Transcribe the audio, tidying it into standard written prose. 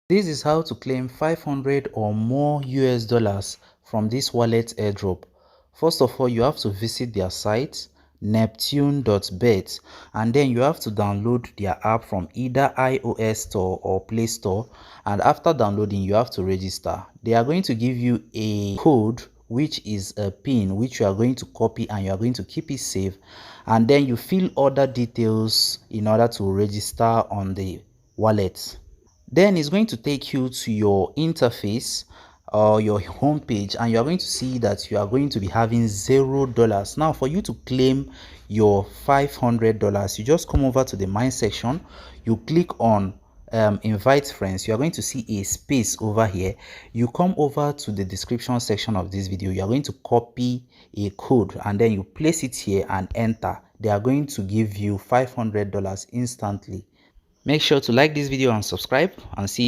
This is how to claim 500 or more US dollars from this wallet airdrop. First of all, you have to visit their site neptune.bet, and then you have to download their app from either iOS store or Play Store, and after downloading you have to register. They are going to give you a code, which is a pin, which you are going to copy and you are going to keep it safe, and then you fill other details in order to register on the wallet. Then it's going to take you to your interface or your home page, and you're going to see that you are going to be having $0. Now for you to claim your $500, you just come over to the mine section, you click on invite friends. You are going to see a space over here. You come over to the description section of this video, you are going to copy a code and then you place it here and enter. They are going to give you $500 instantly. Make sure to like this video and subscribe, and see you